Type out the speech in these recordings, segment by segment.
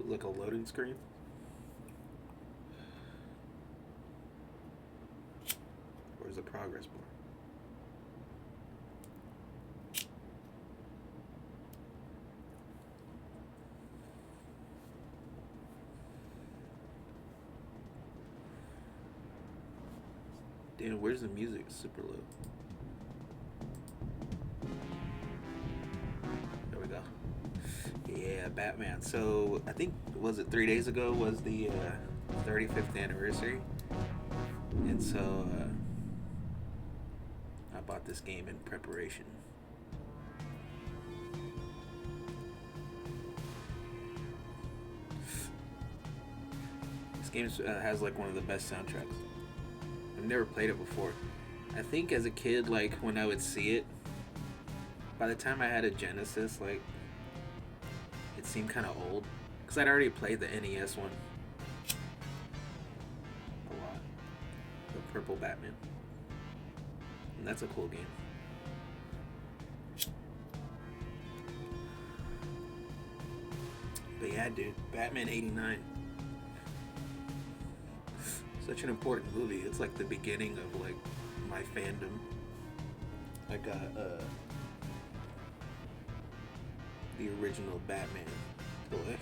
Like a loading screen. Where's the progress bar? Damn, where's the music? It's super low. There we go. Yeah, Batman. So I think was it 3 days ago was the 35th anniversary, and so I bought this game in preparation. This game has like one of the best soundtracks. I've never played it before. I think as a kid, like when I would see it, by the time I had a Genesis, like it seemed kind of old because I'd already played the NES one a lot, the Purple Batman, and that's a cool game. But yeah, dude, Batman '89, such an important movie. It's like the beginning of like my fandom. I got the original Batman toy.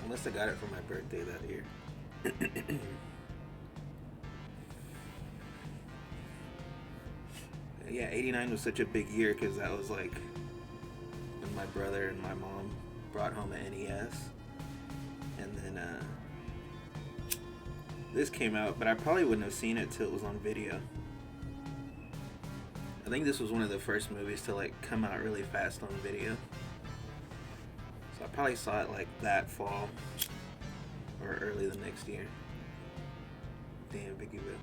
Unless I got it for my birthday that year. Yeah, '89 was such a big year because that was like when my brother and my mom brought home an NES, and then this came out, but I probably wouldn't have seen it till it was on video. I think this was one of the first movies to like come out really fast on video. So I probably saw it like that fall or early the next year. Damn, Vicky Bill.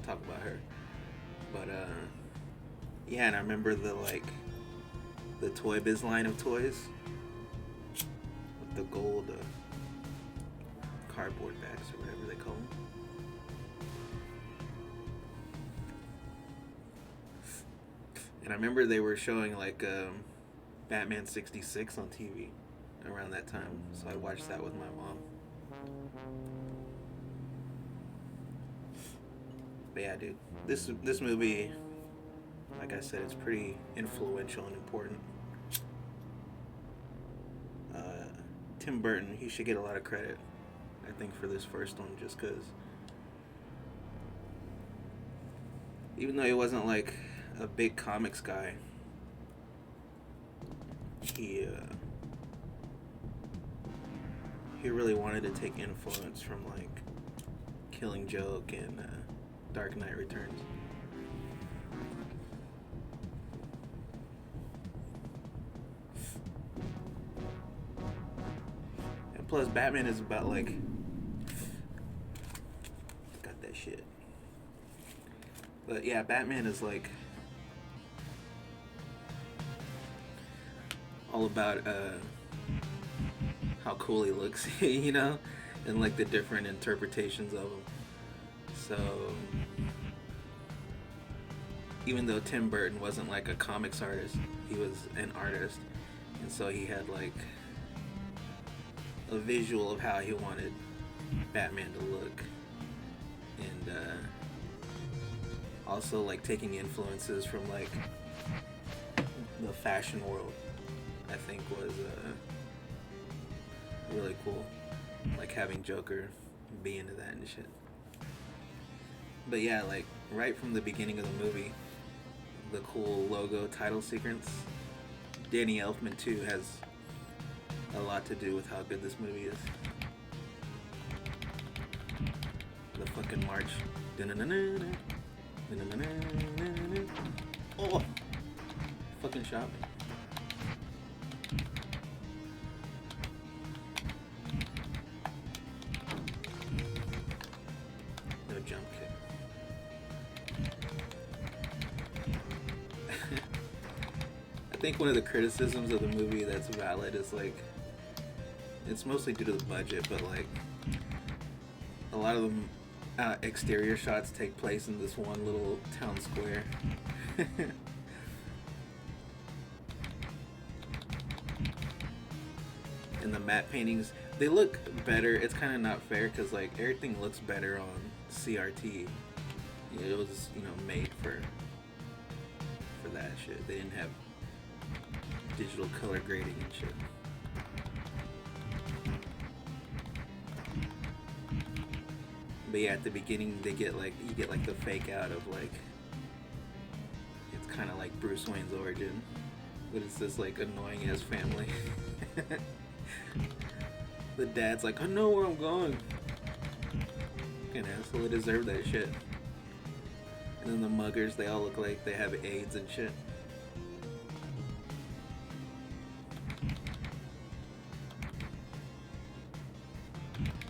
Talk about her. But yeah, and I remember the Toy Biz line of toys with the gold cardboard bags or whatever they call them. And I remember they were showing like Batman '66 on TV around that time, so I watched that with my mom. But yeah, dude, this movie, like I said, it's pretty influential and important. Tim Burton, he should get a lot of credit, I think, for this first one, just because even though he wasn't like a big comics guy, he really wanted to take influence from like Killing Joke and Dark Knight Returns. And plus, Batman is about like got that shit. But yeah, Batman is like all about how cool he looks, you know, and like the different interpretations of him. So even though Tim Burton wasn't like a comics artist, he was an artist, and so he had like a visual of how he wanted Batman to look, and also like taking influences from like the fashion world, I think was really cool, like having Joker be into that and shit. But yeah, like right from the beginning of the movie, the cool logo title sequence, Danny Elfman too has a lot to do with how good this movie is. The fucking march. Oh, fucking shot me. No jump kick. I think one of the criticisms of the movie that's valid is like, it's mostly due to the budget, but like a lot of the exterior shots take place in this one little town square. And the matte paintings, they look better. It's kind of not fair because like everything looks better on CRT. It was made for that shit. They didn't have digital color grading and shit. But yeah, at the beginning you get like the fake out of like it's kind of like Bruce Wayne's origin, but it's this like annoying ass family. The dad's like, I know where I'm going. Fucking asshole, they deserve that shit. And then the muggers, they all look like they have AIDS and shit.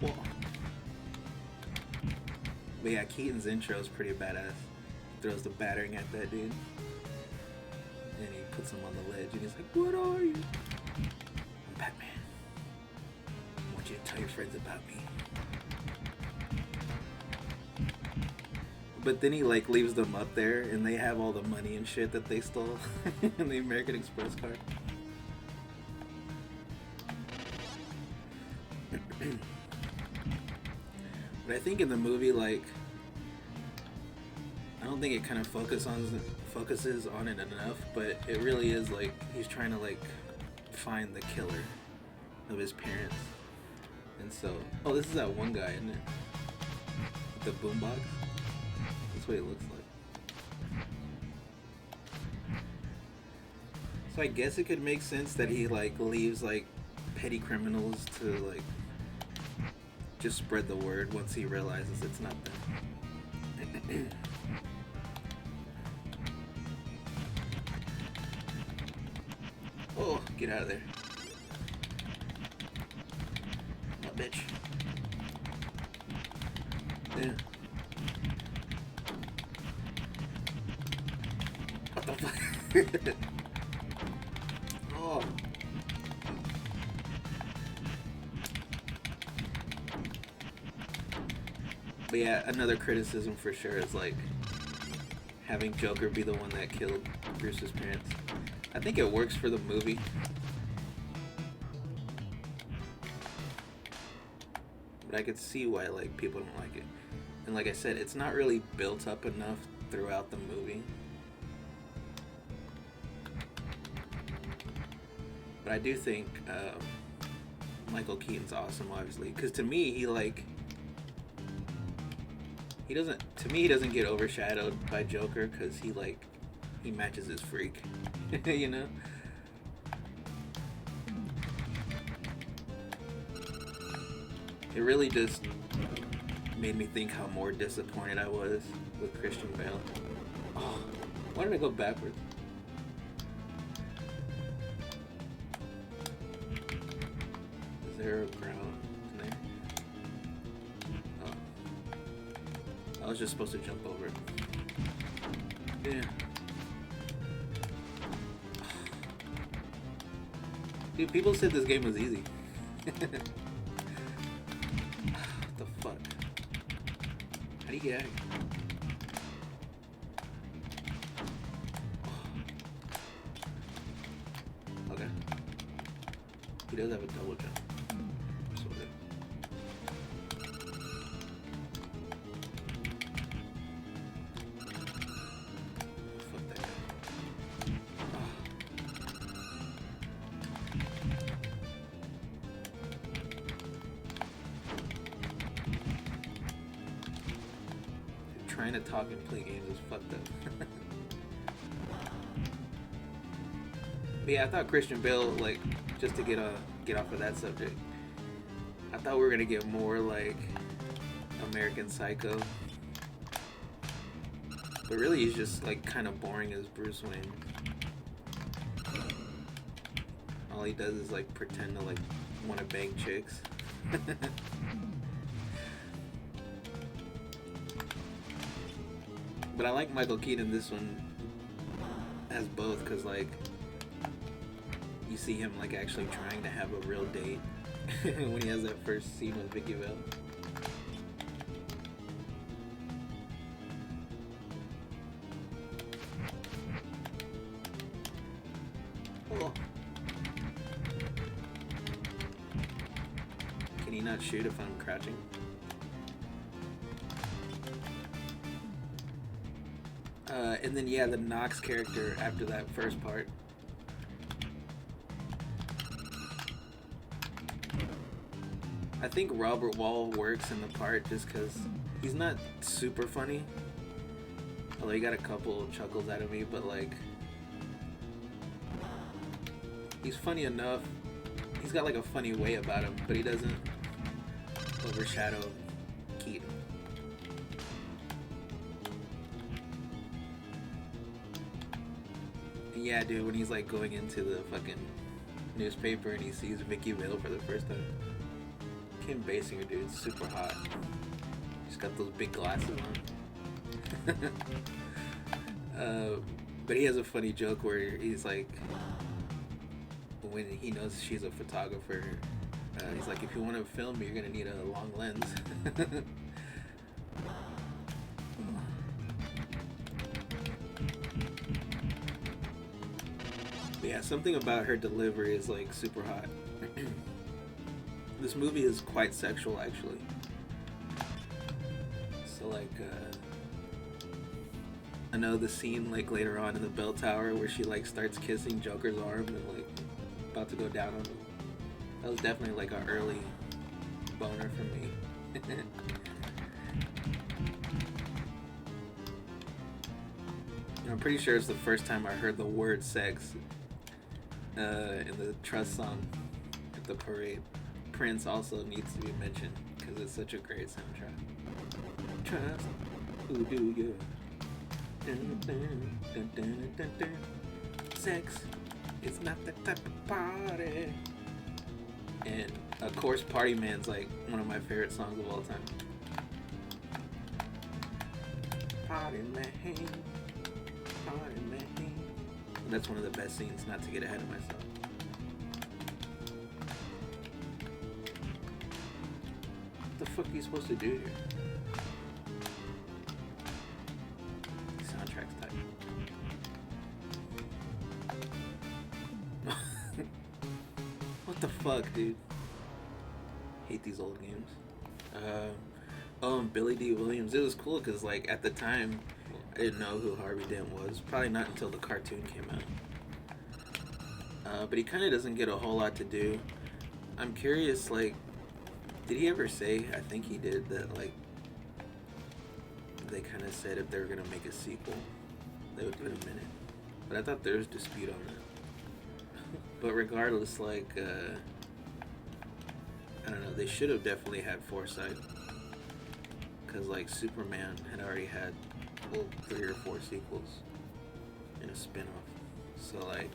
Whoa. But yeah, Keaton's intro is pretty badass. He throws the battering at that dude. And he puts him on the ledge and he's like, what are you? I'm Batman. I want you to tell your friends about me. But then he like leaves them up there and they have all the money and shit that they stole in the American Express card. But I think in the movie, like, I don't think it kind of focuses on it enough, but it really is like he's trying to like find the killer of his parents. And so, oh, this is that one guy, isn't it? With the boombox. That's what it looks like. So I guess it could make sense that he like leaves like petty criminals to like just spread the word once he realizes it's not them. Oh, get out of there. My bitch. Yeah. What the fuck? Oh. But yeah, another criticism for sure is like having Joker be the one that killed Bruce's parents. I think it works for the movie. But I could see why like people don't like it. And like I said, it's not really built up enough throughout the movie. But I do think Michael Keaton's awesome, obviously, because to me he doesn't get overshadowed by Joker because he matches his freak, you know. It really just made me think how more disappointed I was with Christian Bale. Oh, why did I go backwards? Is there a ground in there? Oh. I was just supposed to jump over it. Yeah. Dude, people said this game was easy. What the fuck? How do you get out of here? Okay. He does have a double jump. So good. Fuck that guy. Trying to talk and play games is fucked up. But yeah, I thought Christian Bale, like, just to get off of that subject, I thought we were gonna get more like American Psycho, but really he's just like kind of boring as Bruce Wayne. All he does is like pretend to like want to bang chicks. But I like Michael Keaton this one as both, because like you see him like actually trying to have a real date when he has that first scene with Vicky Vale. Oh. Can he not shoot if I'm crouching? And then yeah, the Nox character after that first part. I think Robert Wall works in the part just because he's not super funny. Although he got a couple chuckles out of me, but like, he's funny enough. He's got like a funny way about him, but he doesn't overshadow Keaton. And yeah, dude, when he's like going into the fucking newspaper and he sees Vicky Vale for the first time. Kim Basinger, dude, super hot. He's got those big glasses on. But he has a funny joke where he's like, when he knows she's a photographer, he's like, if you want to film me, you're gonna need a long lens. Yeah, something about her delivery is like super hot. This movie is quite sexual, actually. So like, I know the scene like later on in the bell tower where she like starts kissing Joker's arm and like about to go down on him. That was definitely like an early boner for me. I'm pretty sure it's the first time I heard the word sex in the Trust song at the parade. Prince also needs to be mentioned because it's such a great soundtrack. Trust, who do you? Dun, dun, dun, dun, dun, dun. Sex, it's not that type of party. And of course, Party Man's like one of my favorite songs of all time. Party Man, Party Man. And that's one of the best scenes, not to get ahead of myself. What the fuck are you supposed to do here? Soundtrack's tight. What the fuck, dude? Hate these old games. And Billy D. Williams. It was cool because, like, at the time, I didn't know who Harvey Dent was. Probably not until the cartoon came out. But he kind of doesn't get a whole lot to do. I'm curious, like, did he ever say, I think he did, that, like, they kind of said if they were going to make a sequel, they would give it a minute. But I thought there was dispute on that. But regardless, like, I don't know, they should have definitely had foresight. Because, like, Superman had already had, well, 3 or 4 sequels and a spin-off. So, like,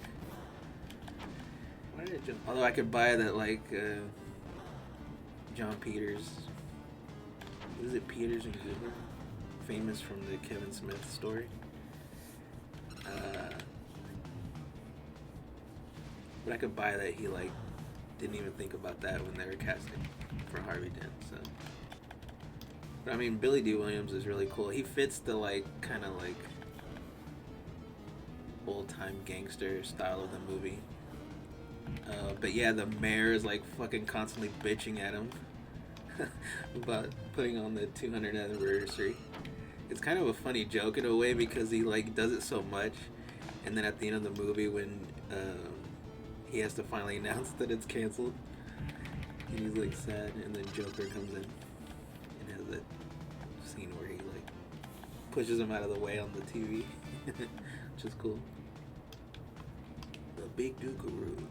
why did it jump? Although I could buy that, like, John Peters, what is it, Peters and Goober? Famous from the Kevin Smith story. But I could buy that he, like, didn't even think about that when they were casting for Harvey Dent, so. But, I mean, Billy D. Williams is really cool. He fits the, like, kind of, like, old-time gangster style of the movie. But, yeah, the mayor is, like, fucking constantly bitching at him about putting on the 200th anniversary. It's kind of a funny joke in a way because he, like, does it so much. And then at the end of the movie when he has to finally announce that it's canceled, and he's, like, sad, and then Joker comes in and has that scene where he, like, pushes him out of the way on the TV, which is cool. The Big Dukaroo.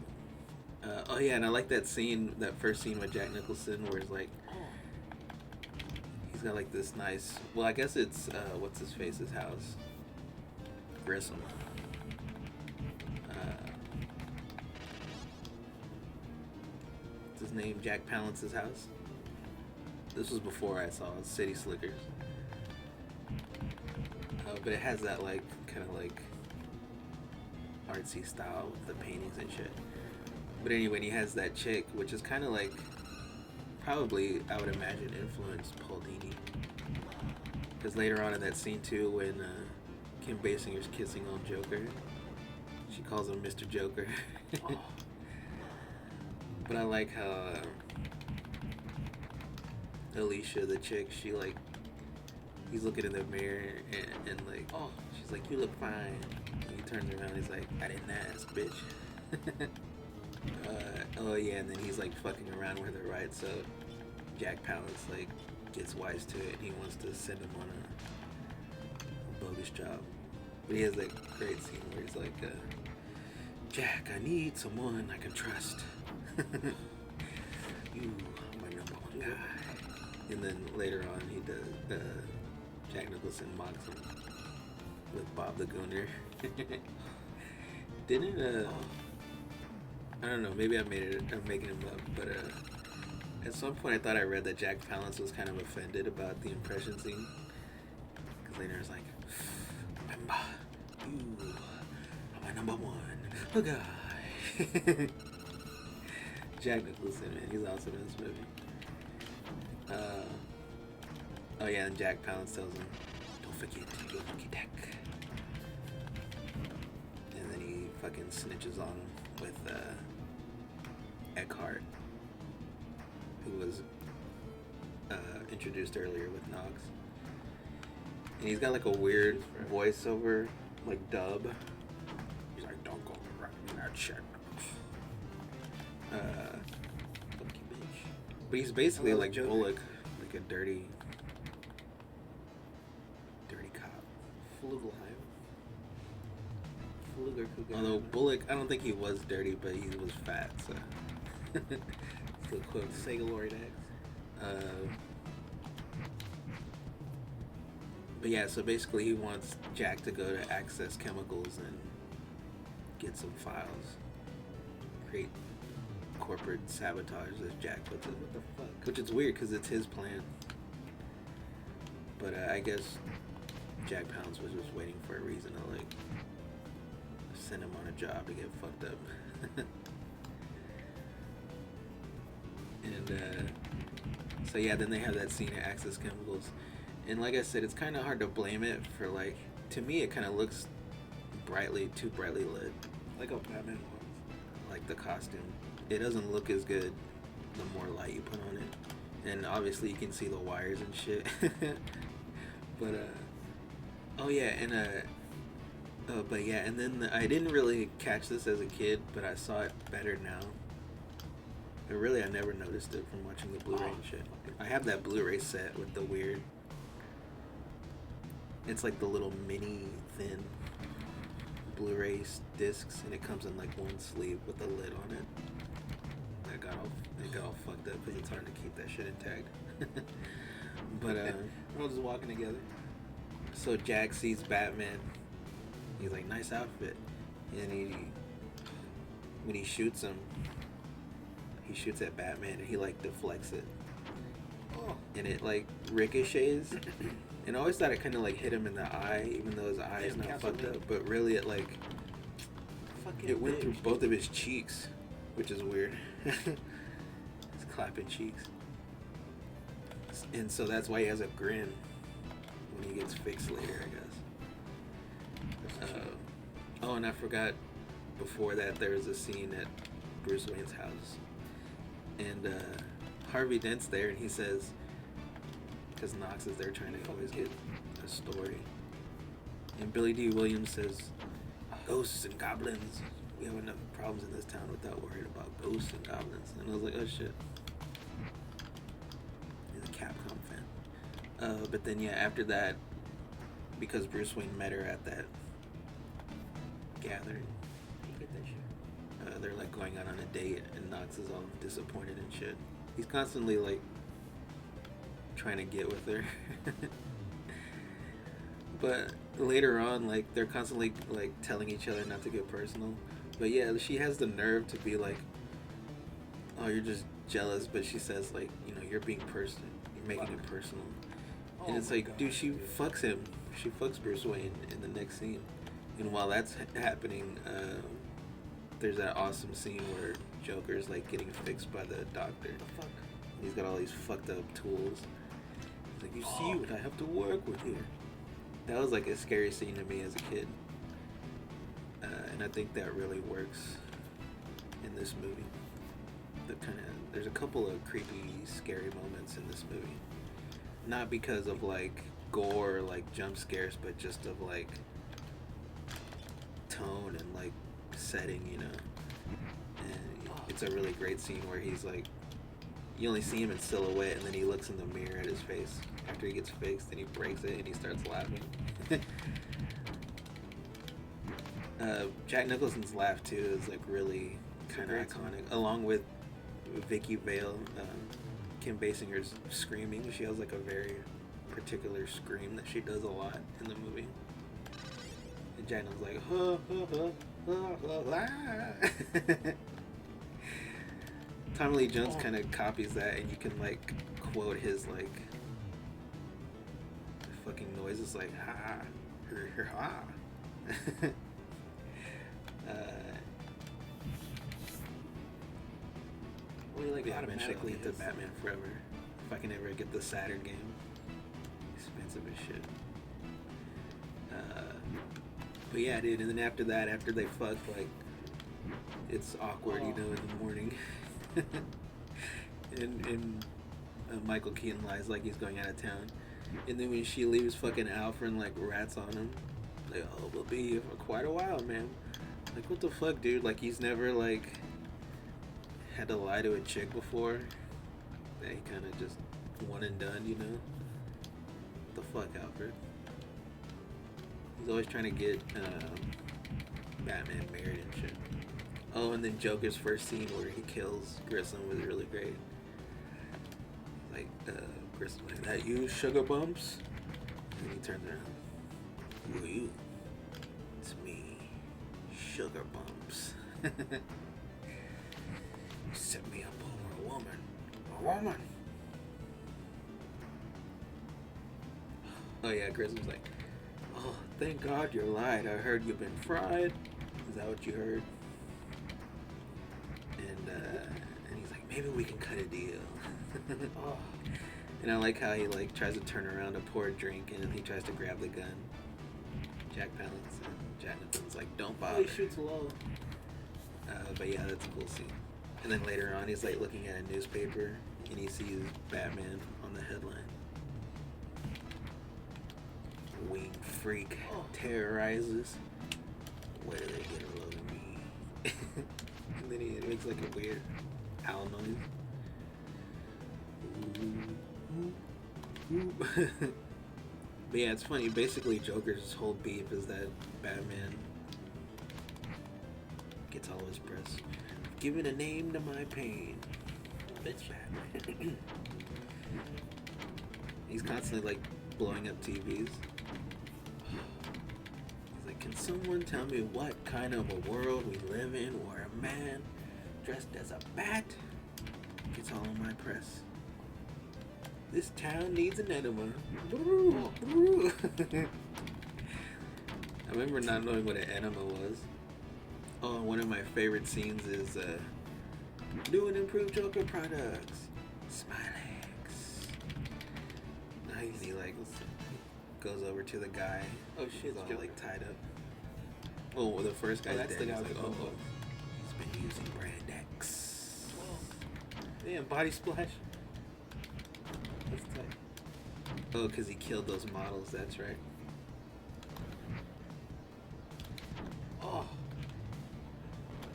Oh yeah, and I like that scene, that first scene with Jack Nicholson where it's like, he's got like this nice, well I guess it's, what's his face's house? Grissom. What's his name? Jack Palance's house? This was before I saw City Slickers. But it has that like, kind of like artsy style with the paintings and shit. But anyway, he has that chick, which is kind of like, probably, I would imagine, influenced Paul Dini. Because later on in that scene, too, when Kim Basinger's kissing on Joker, she calls him Mr. Joker. But I like how Alicia, the chick, she like, he's looking in the mirror and like, oh, she's like, you look fine. And he turns around, he's like, I didn't ask, bitch. Oh yeah, and then he's like fucking around with her, right? So Jack Palance like gets wise to it, and he wants to send him on a bogus job. But he has that great scene where he's like, Jack, I need someone I can trust. You are my number one guy. And then later on, he does. Jack Nicholson mocks him with Bob the Gooner. Didn't I don't know. Maybe I'm making him up, but at some point I thought I read that Jack Palance was kind of offended about the impression scene, because later it's like, remember, you are my number one guy. Jack Nicholson, man, he's awesome in this movie. Oh yeah, and Jack Palance tells him, don't forget your lucky deck. And then he fucking snitches on him with Eckhart, who was introduced earlier with Knox. And he's got like a weird voiceover, like dub. He's like, don't go writing that shit. Fuck you, bitch. But he's basically like Bullock, like a dirty cop. Although Bullock, I don't think he was dirty, but he was fat, so. Still quote Sega Lord X. But yeah, so basically he wants Jack to go to Access Chemicals and get some files. Create corporate sabotage, as Jack puts it. What the fuck? Which is weird because it's his plan. But I guess Jack Palance was just waiting for a reason to like send him on a job to get fucked up. And so yeah, then they have that scene at Access Chemicals, and like I said, it's kind of hard to blame it for, like, to me it kind of looks too brightly lit, like a Batman was. Like the costume, it doesn't look as good the more light you put on it, and obviously you can see the wires and shit. But oh yeah, and but yeah, and then I didn't really catch this as a kid, but I saw it better now. And really, I never noticed it from watching the Blu-ray and shit. I have that Blu-ray set with the weird, it's like the little mini thin Blu-ray discs, and it comes in like one sleeve with a lid on it. It got all fucked up because it's hard to keep that shit intact. But we're all just walking together. So Jack sees Batman. He's like, nice outfit. And when he shoots him, he shoots at Batman and he like deflects it. And it like ricochets. And I always thought it kind of like hit him in the eye, even though his eye is not fucked up. But really it like, it went through both of his cheeks, which is weird. He's clapping cheeks. And so that's why he has a grin when he gets fixed later, I guess. Oh, and I forgot, before that there was a scene at Bruce Wayne's house, and Harvey Dent's there, and he says, because Knox is there trying to always get a story, and Billy D. Williams says, ghosts and goblins, we have enough problems in this town without worrying about ghosts and goblins. And I was like, oh shit. He's a Capcom fan. But then yeah, after that, because Bruce Wayne met her at that gathering, they're like going out on a date, and Knox is all disappointed and shit. He's constantly like trying to get with her. But later on, like, they're constantly like telling each other not to get personal. But yeah, she has the nerve to be like, oh, you're just jealous. But she says, like, you know, you're being personal, you're making it personal. And it's like, dude, she fucks him. She fucks Bruce Wayne in the next scene. And while that's happening, there's that awesome scene where Joker's like getting fixed by the doctor. He's got all these fucked up tools. He's like, you see what I have to work with here. That was like a scary scene to me as a kid. And I think that really works in this movie. there's a couple of creepy, scary moments in this movie. Not because of like gore or like jump scares, but just of like tone and like setting, you know. And it's a really great scene where he's like, you only see him in silhouette, and then he looks in the mirror at his face after he gets fixed, and he breaks it, and he starts laughing. Jack Nicholson's laugh too is like really kind of iconic, along with Vicky Vale. Kim Basinger's screaming. She has like a very particular scream that she does a lot in the movie. And Jack Nicholson's like, huh, huh, huh, huh, ah. Tommy Lee Jones kind of copies that, and you can like quote his like fucking noises like ha, her ha. Well, you like automatically into Batman Forever. If I can ever get the Saturn game, expensive as shit. But yeah, dude. And then after that, after they fuck, like it's awkward, you know, in the morning. and Michael Keaton lies like he's going out of town, and then when she leaves, fucking Alfred like rats on him, like, oh, we'll be here for quite a while, man. Like, what the fuck, dude? Like, he's never like had to lie to a chick before. That he kind of just one and done, you know. What the fuck, Alfred? He's always trying to get Batman married and shit. Oh, and then Joker's first scene where he kills Grissom was really great. Like, Grissom, like, that you, sugar bumps? And he turns around. Who are you? It's me, Sugar Bumps. You set me up over a woman. A woman! Oh yeah, Grissom's like, oh, thank God you lied. I heard you've been fried. Is that what you heard? And he's like, maybe we can cut a deal. Oh. And I like how he like tries to turn around to pour a drink, and he tries to grab the gun. Jack Palance and Jack Nicholson's like, don't bother. He shoots low. But yeah, that's a cool scene. And then later on, he's like looking at a newspaper, and he sees Batman on the headline. Winged freak terrorizes. Where do they get a load of me? And then he makes like a weird owl noise. But yeah, it's funny. Basically, Joker's whole beef is that Batman gets all his press. Giving a name to my pain. Bitch, Batman. He's constantly like blowing up TVs. Can someone tell me what kind of a world we live in where a man dressed as a bat gets all of my press? This town needs an enema. I remember not knowing what an enema was. Oh, one of my favorite scenes is new and improved Joker products. Smilex. Nice. And he like goes over to the guy. Oh shit, he's all like tied up. Oh, well, the first guy. That's dead. The guy. Like, oh, he's been using Brand X. Whoa. Damn, body splash. That's tight. Oh, because he killed those models. That's right. Oh,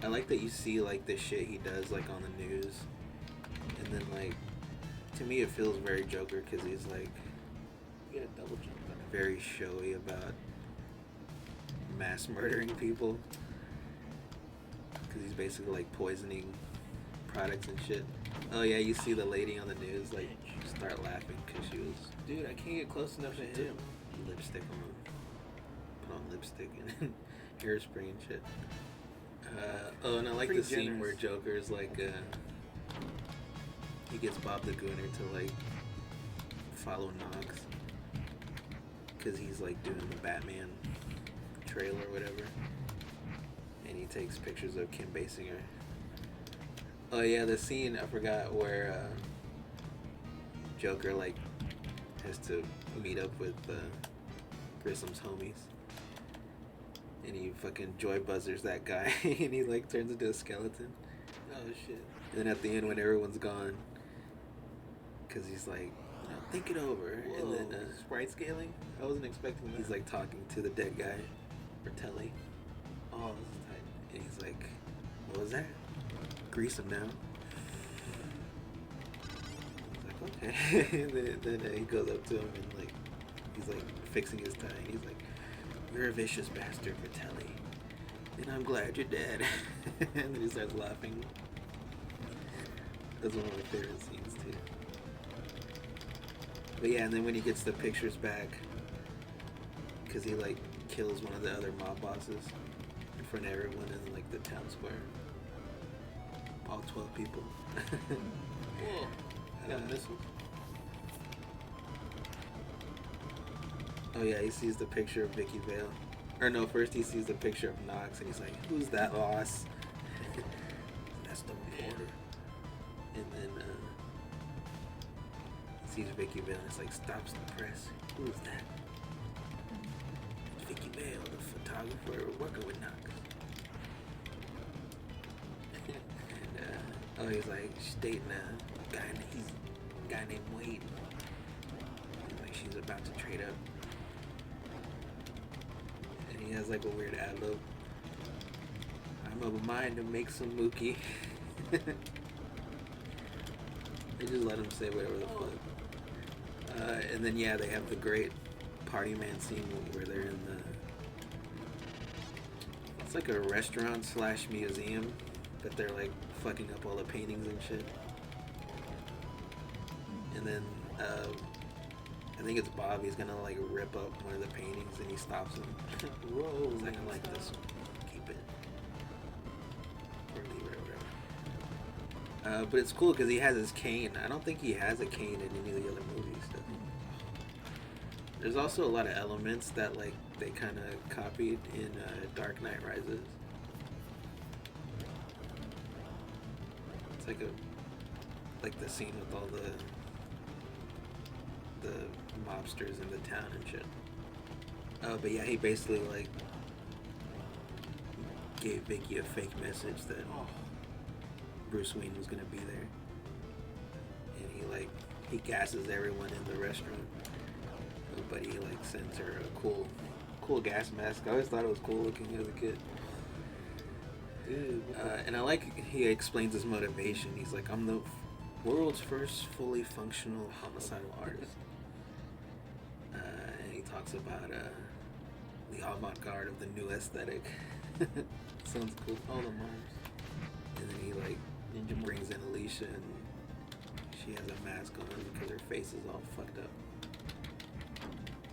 I like that you see like the shit he does like on the news, and then like to me it feels very Joker because he's like. You get a double jump on it. Very showy about mass murdering people because he's basically like poisoning products and shit. Oh yeah, you see the lady on the news like start laughing because she was, dude, I can't get close enough to him. Lipstick on, put on lipstick and hairspray and shit. Oh, and I like the scene where Joker's like he gets Bob the Gooner to like follow Knox. Because he's like doing the Batman trailer or whatever, and he takes pictures of Kim Basinger. Oh yeah, the scene I forgot where Joker like has to meet up with Grissom's homies, and he fucking joy buzzers that guy, and he like turns into a skeleton. Oh shit. And then at the end when everyone's gone, because he's like, think it over. Whoa. And then sprite scaling? I wasn't expecting that. he's like talking to the dead guy, Fratelli. Oh, this is tight. And he's like, what was that? Grease him now. He's like, okay. And then he goes up to him and like, he's like fixing his tie. And he's like, you're a vicious bastard, Fratelli. And I'm glad you're dead. And then he starts laughing. That's one of my favorite scenes too. But yeah, and then when he gets the pictures back, because he like kills one of the other mob bosses in front of everyone in like the town square. All 12 people. Whoa. Got missiles. Oh yeah, he sees the picture of Vicky Vale. Or no, first he sees the picture of Knox and he's like, who's that loss? That's the reporter. And then he sees Vicky Vale and it's like, stops the press. Who's that? It's Vicky Vale, the photographer working with Knox. And he's like, she's dating a guy named Wade. And like she's about to trade up. He has like a weird ad lib. I'm of a mind to make some mookie. They just let him say whatever the fuck. And then yeah, they have the great party man scene where they're in the. It's like a restaurant / museum, but they're like fucking up all the paintings and shit. And then I think it's Bob. He's gonna like rip up one of the paintings, and he stops him. Whoa. He's like, I like this one. Keep it. Or leave it or whatever. But it's cool because he has his cane. I don't think he has a cane in any of the other movies. So. There's also a lot of elements that like they kind of copied in Dark Knight Rises. It's like the scene with all the mobsters in the town and shit. But yeah, he basically like gave Vicky a fake message that Bruce Wayne was gonna be there, and he gasses everyone in the restaurant, but he like sends her a cool gas mask. I always thought it was cool looking as a kid. Dude, and I like he explains his motivation. He's like, I'm the world's first fully functional homicidal artist. And he talks about the avant-garde of the new aesthetic. Sounds cool. all the moms. And then he like brings in Alicia and she has a mask on because her face is all fucked up.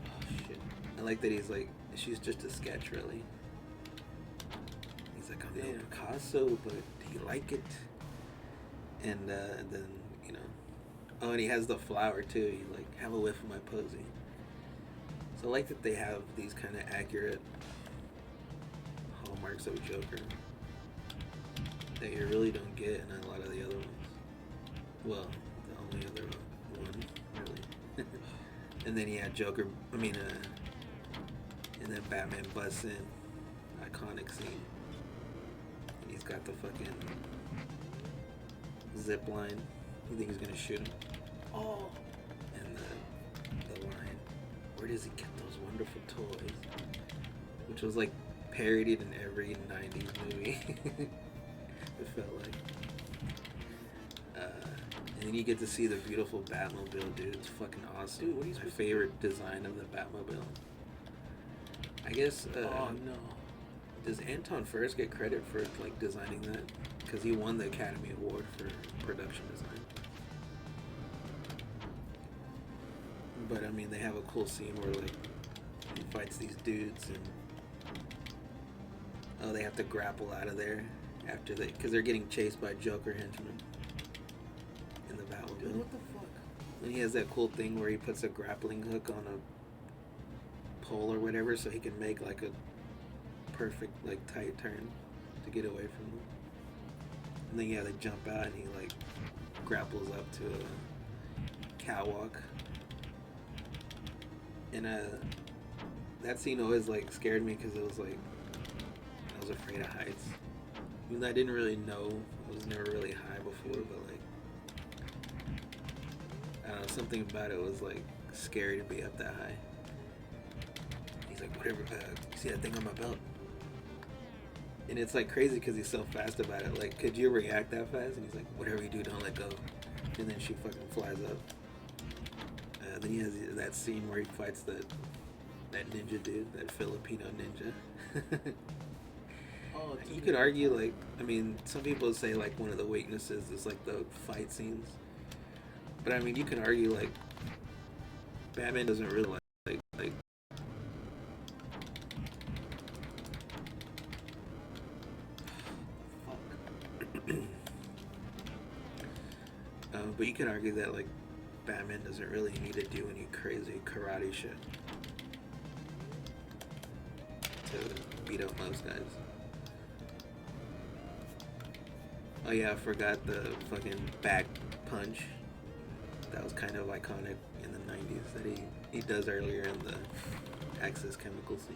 Oh shit. I like that he's like, she's just a sketch really. He's like, I'm no Picasso, but do you like it? And then, oh, and he has the flower too. He's like, have a whiff of my posy. So I like that they have these kind of accurate hallmarks of Joker that you really don't get in a lot of the other ones. Well, the only other one, really. And then Joker, and then Batman busts in, iconic scene. And he's got the fucking zip line. You think he's gonna shoot him? Oh. And the line, where does he get those wonderful toys? Which was like parodied in every 90s movie. It felt like. And then you get to see the beautiful Batmobile, dude. It's fucking awesome. Dude, what are you my favorite design of the Batmobile. I guess. Oh no. Does Anton First get credit for like designing that? Because he won the Academy Award for production design. But I mean, they have a cool scene where like he fights these dudes and they have to grapple out of there after because they're getting chased by Joker henchmen in the Batmobile. Dude, what the fuck? And he has that cool thing where he puts a grappling hook on a pole or whatever, so he can make like a perfect like tight turn to get away from them. And then they jump out and he like grapples up to a catwalk. And that scene always like scared me because it was like I was afraid of heights. Even though I didn't really know was never really high before, but like I don't know, something about it was like scary to be up that high. He's like, whatever, you see that thing on my belt? And it's like crazy because he's so fast about it. Like, could you react that fast? And he's like, whatever you do, don't let go. And then she fucking flies up. Then he has that scene where he fights that ninja dude, that Filipino ninja. Oh, You could argue, like, I mean, some people say like one of the weaknesses is like the fight scenes. But I mean, you can argue like Batman doesn't really like fuck. but you can argue that like Batman doesn't really need to do any crazy karate shit to beat up most guys. Oh yeah, I forgot the fucking back punch. That was kind of iconic in the 90s that he does earlier in the Axis chemical scene.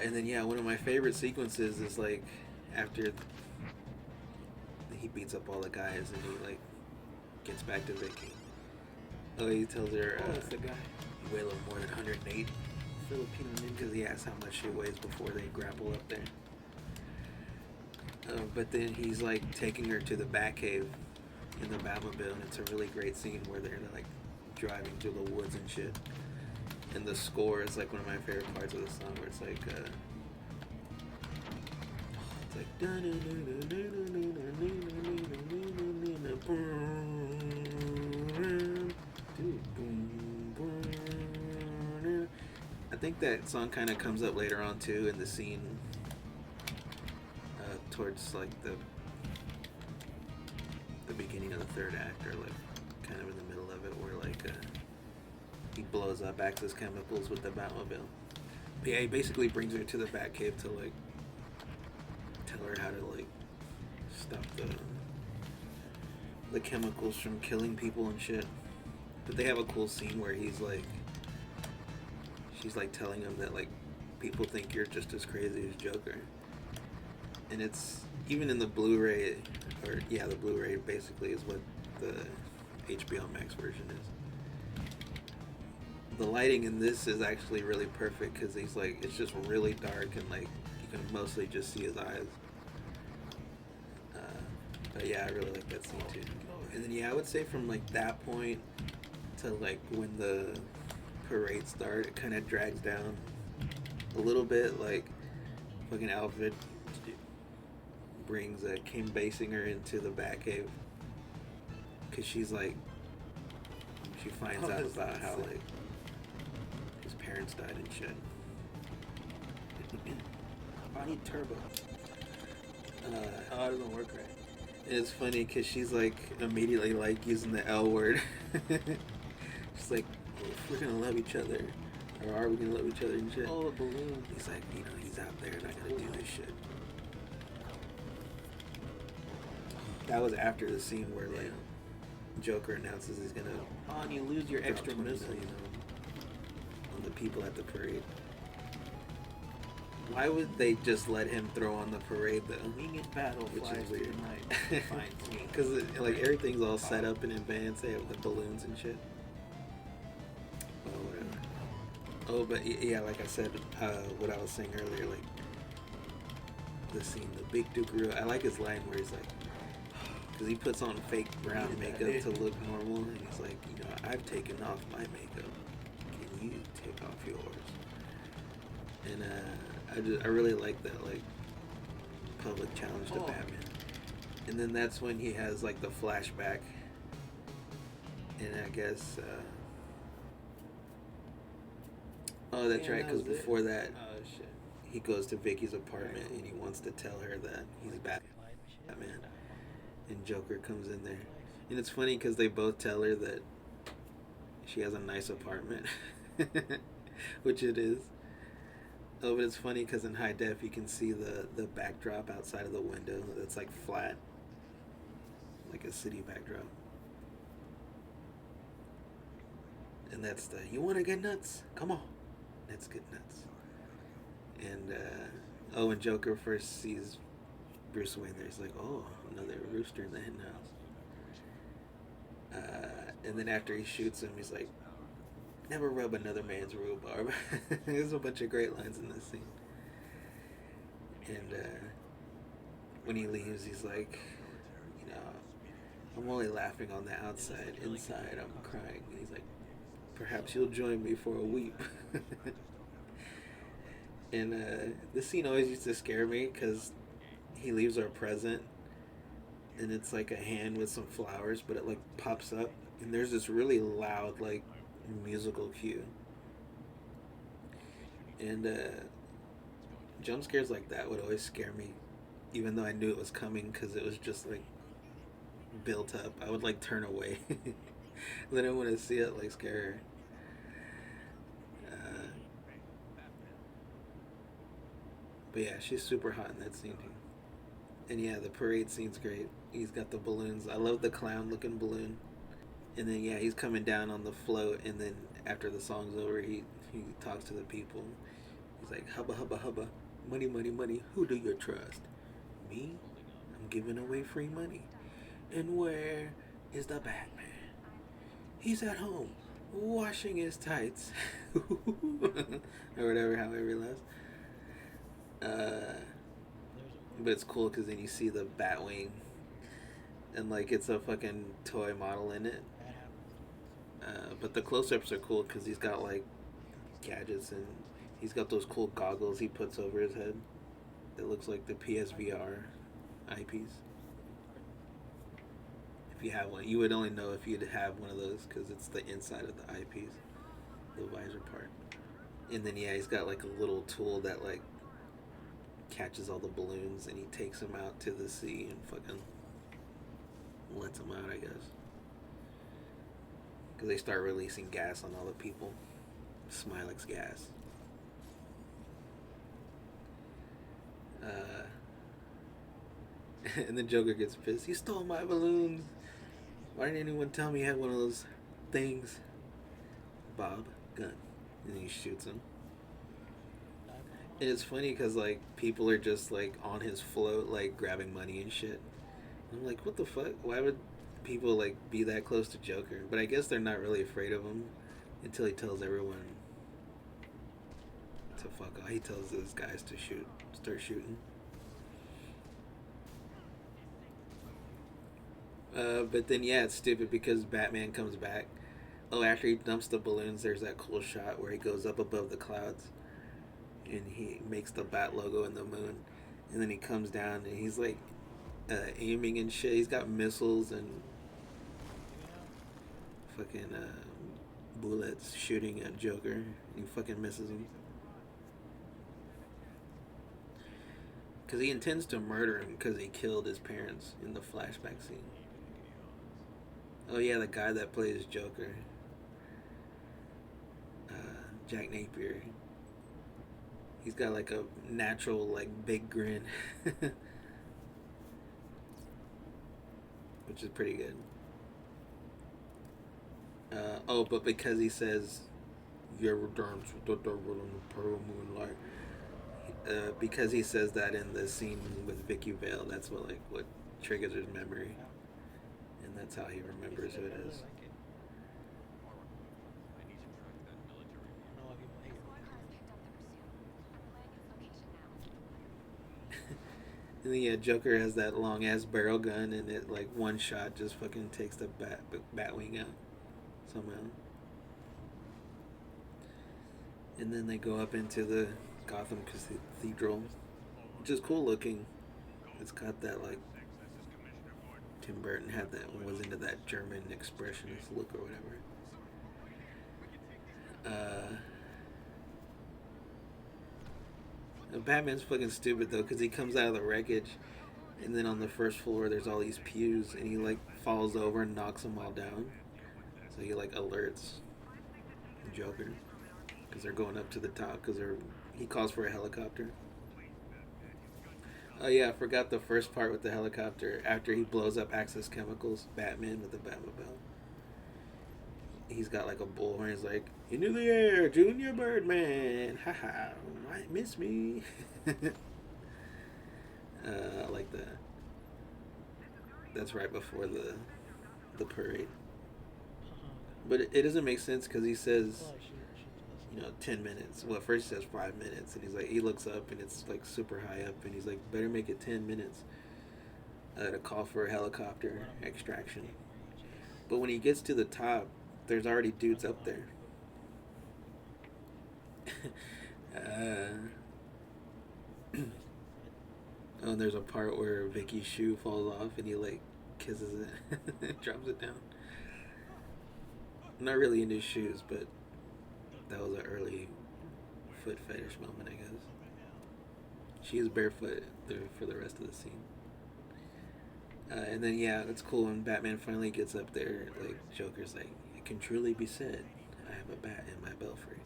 And then yeah, one of my favorite sequences is like after he beats up all the guys and he like gets back to Vicky. Oh, he tells her, Oh, it's the guy. you weigh a little more than 108. Filipino ninja. Because he asks how much she weighs before they grapple up there. But then he's like taking her to the Batcave in the Batmobile, and it's a really great scene where they're like driving through the woods and shit. And the score is like one of my favorite parts of the song, where it's like, I think that song kind of comes up later on too in the scene towards like the beginning of the third act, or like kind of in the middle of it, where like he blows up Axis chemicals with the Batmobile. But yeah, he basically brings her to the Batcave to like tell her how to like stop the chemicals from killing people and shit. But they have a cool scene where she's like telling him that like people think you're just as crazy as Joker. And it's even in the Blu-ray, or yeah, the Blu-ray basically is what the HBO Max version is. The lighting in this is actually really perfect because he's like, it's just really dark and like you can mostly just see his eyes. But yeah, I really like that scene too. And then yeah, I would say from like that point to like when the parade starts, it kind of drags down a little bit. Like fucking Alfred brings Kim Basinger into the Batcave because she's like, she finds out about how like his parents died and shit. I need turbo. It Oh, it doesn't work right. It's funny because she's like immediately like using the L word. She's like, well, if we're gonna love each other, or are we gonna love each other and shit? Oh, the balloon. He's like, you know, he's out there and I gotta do this shit. That was after the scene where like Joker announces he's gonna Oh, and you lose your drop extra 20 missile. million on the people at the parade. Why would they just let him throw on the parade though? Winged battle Which flies is weird. tonight. Finds me. Because like everything's all set up in advance. They have the balloons and shit. Well, whatever. Oh, but yeah, like I said, what I was saying earlier, like the scene, the big Duke. I like his line where he's like, because he puts on fake brown makeup to look normal, and he's like, you know, I've taken off my makeup. Can you take off yours? And I really like that like public challenge to Batman. And then that's when he has like the flashback, and I guess oh, that's right, because before that Oh shit. he goes to Vicky's apartment and he wants to tell her that he's Batman, and Joker comes in there, and it's funny because they both tell her that she has a nice apartment, which it is. Oh, but it's funny because in high def you can see the backdrop outside of the window that's like flat, like a city backdrop. And that's the, you want to get nuts? Come on, let's get nuts. And when Joker first sees Bruce Wayne there, he's like, oh, another rooster in the hen house. And then after he shoots him, he's like, never rub another man's rhubarb. There's a bunch of great lines in this scene. And when he leaves, he's like, you know, I'm only laughing on the outside. Inside, I'm crying. And he's like, perhaps you'll join me for a weep. And this scene always used to scare me because he leaves our present, and it's like a hand with some flowers, but it like pops up, and there's this really loud like musical cue. And jump scares like that would always scare me, even though I knew it was coming because it was just like built up. I would like turn away. Then I want to see it like scare her. But yeah, she's super hot in that scene. And yeah, the parade scene's great. He's got the balloons. I love the clown looking balloon. And then yeah, he's coming down on the float, and then after the song's over, he talks to the people. He's like, hubba hubba hubba, money money money, who do you trust? Me? I'm giving away free money. And where is the Batman? He's at home, washing his tights. Or whatever, however he laughs. But it's cool because then you see the Batwing, and like it's a fucking toy model in it. But the close-ups are cool because he's got like gadgets, and he's got those cool goggles he puts over his head that looks like the PSVR eyepiece. If you have one, you would only know if you'd have one of those because it's the inside of the eyepiece, the visor part. And then yeah, he's got like a little tool that like catches all the balloons, and he takes them out to the sea and fucking lets them out, I guess. Because they start releasing gas on all the people. Smilex gas. And then Joker gets pissed. You stole my balloons. Why didn't anyone tell me you had one of those things? Bob, gun. And he shoots him. And it's funny because like people are just like on his float, like grabbing money and shit. I'm like, what the fuck? Why would people like be that close to Joker? But I guess they're not really afraid of him until he tells everyone to fuck off. He tells those guys to start shooting. But then yeah, it's stupid because Batman comes back. Oh, after he dumps the balloons, there's that cool shot where he goes up above the clouds, and he makes the bat logo in the moon, and then he comes down and he's like aiming and shit. He's got missiles and fucking bullets shooting at Joker, and he fucking misses him because he intends to murder him because he killed his parents in the flashback scene. Oh yeah, the guy that plays Joker, Jack Napier. He's got like a natural like big grin, which is pretty good. But because he says, "You ever dance with the devil in the pale moonlight," because he says that in the scene with Vicky Vale, that's what triggers his memory, and that's how he remembers who it is. And then yeah, Joker has that long ass barrel gun, and it like one shot just fucking takes the Batwing out somehow. And then they go up into the Gotham Cathedral, which is cool looking. It's got that like Tim Burton had that was into that German expressionist look or whatever. Batman's fucking stupid though, because he comes out of the wreckage, and then on the first floor there's all these pews, and he like falls over and knocks them all down. So he like alerts the Joker because they're going up to the top because he calls for a helicopter. Oh yeah, I forgot the first part with the helicopter. After he blows up Axis Chemicals, Batman with the Batmobile. he's got like a bullhorn. He's like, into the air, Junior Birdman. Haha, might miss me. I like that. That's right before the parade. But it doesn't make sense because he says, 10 minutes. Well, first he says 5 minutes, and he's like, he looks up and it's like super high up, and he's like, better make it 10 minutes to call for a helicopter extraction. But when he gets to the top, there's already dudes up there. Oh, and there's a part where Vicky's shoe falls off and he like kisses it, drops it down. I'm not really into shoes, but that was an early foot fetish moment, I guess. She is barefoot for the rest of the scene. And then yeah, it's cool when Batman finally gets up there. Like Joker's like, it can truly be said, I have a bat in my belfry.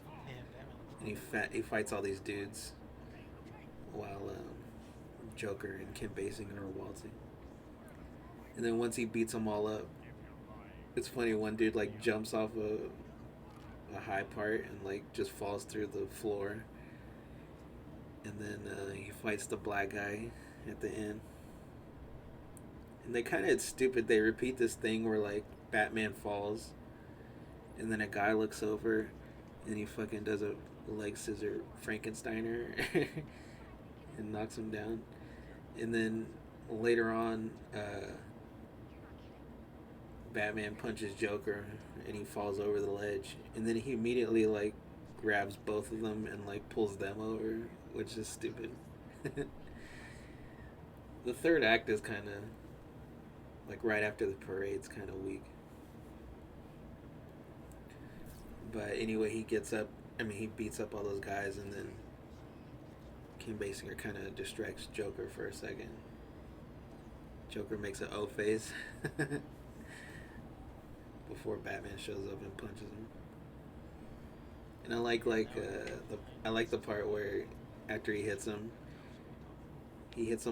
And he fights all these dudes while Joker and Kim Basinger are waltzing. And then once he beats them all up, it's funny. One dude like jumps off a high part and like just falls through the floor. And then he fights the black guy at the end. And they kind of, it's stupid. They repeat this thing where like Batman falls, and then a guy looks over, and he fucking does a leg scissor Frankensteiner and knocks him down. And then later on, Batman punches Joker, and he falls over the ledge. And then he immediately like grabs both of them and like pulls them over, which is stupid. The third act is kind of like right after the parade's kind of weak. But anyway, he gets up. I mean, he beats up all those guys, and then Kim Basinger kind of distracts Joker for a second. Joker makes an O face before Batman shows up and punches him. And I like the part where after he hits him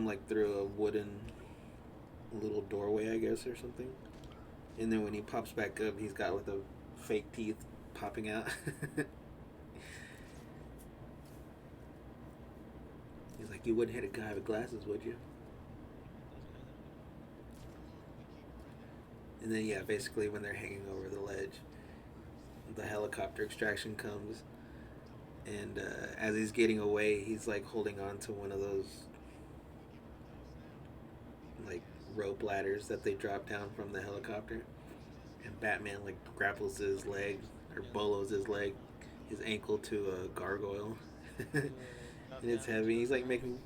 like through a wooden little doorway, I guess, or something. And then when he pops back up, he's got like the fake teeth popping out. He's like, you wouldn't hit a guy with glasses, would you? And then yeah, basically when they're hanging over the ledge, the helicopter extraction comes, and as he's getting away, he's like holding on to one of those like rope ladders that they drop down from the helicopter, and Batman like grapples his leg or bolos his ankle to a gargoyle. And it's heavy. He's like making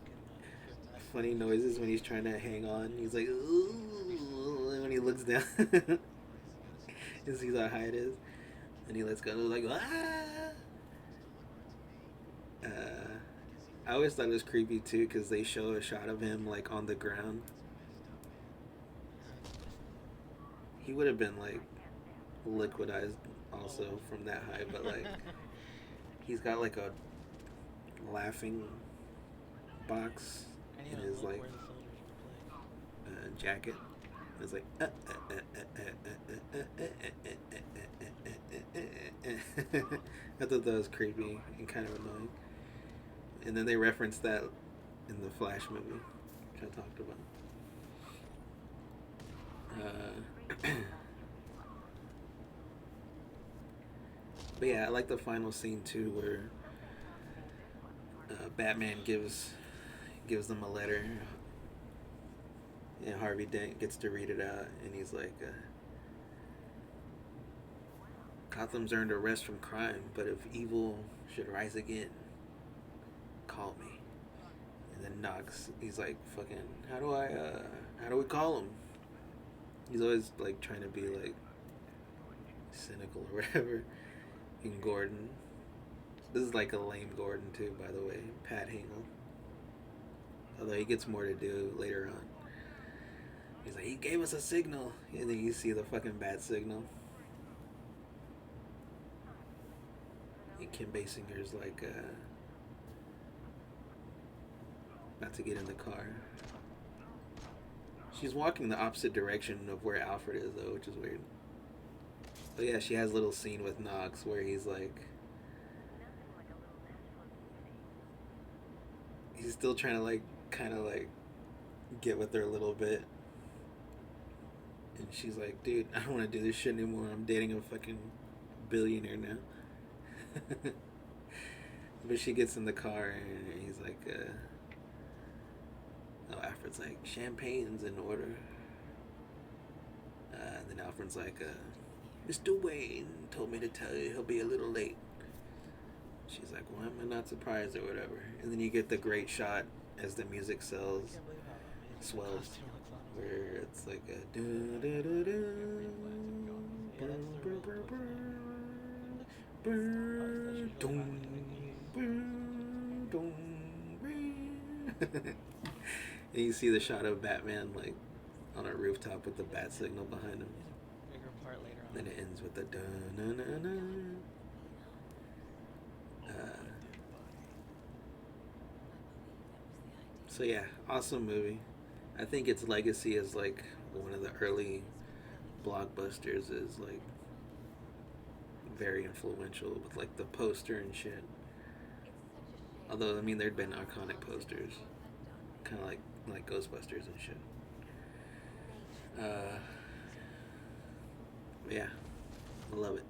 funny noises when he's trying to hang on. He's like, ooh, and when he looks down and sees how high it is, and he lets go, like, ah. I always thought it was creepy too, because they show a shot of him like on the ground. He would have been like liquidized also from that high, but like he's got like a laughing box in his like jacket. It's like I thought that was creepy and kind of annoying. And then they referenced that in the Flash movie, which I talked about. But yeah, I like the final scene too, where Batman gives them a letter, and Harvey Dent gets to read it out, and he's like, Gotham's earned a rest from crime, but if evil should rise again, call me. And then Knox, he's like, fucking, how do we call him? He's always like trying to be like cynical or whatever. And Gordon, this is like a lame Gordon too, by the way, Pat Hingle. Although he gets more to do later on. He's like, he gave us a signal, and then you see the fucking bat signal. And Kim Basinger's like, about to get in the car. She's walking the opposite direction of where Alfred is, though, which is weird. Oh yeah, she has a little scene with Knox where he's still trying to like kind of like get with her a little bit, and she's like, "Dude, I don't want to do this shit anymore. I'm dating a fucking billionaire now." But she gets in the car and he's like, "Oh, Alfred's like, champagne's in order." And then Alfred's like, "Mr. Wayne told me to tell you he'll be a little late." She's like, "Why am I not surprised or whatever?" And then you get the great shot as the music swells, where it's like a do do do do, and you see the shot of Batman like on a rooftop with the bat signal behind him. Then it ends with the da na na na. So yeah, awesome movie. I think its legacy as like one of the early blockbusters is like very influential with like the poster and shit. Although I mean there'd been iconic posters, kind of like Ghostbusters and shit. Yeah, I love it.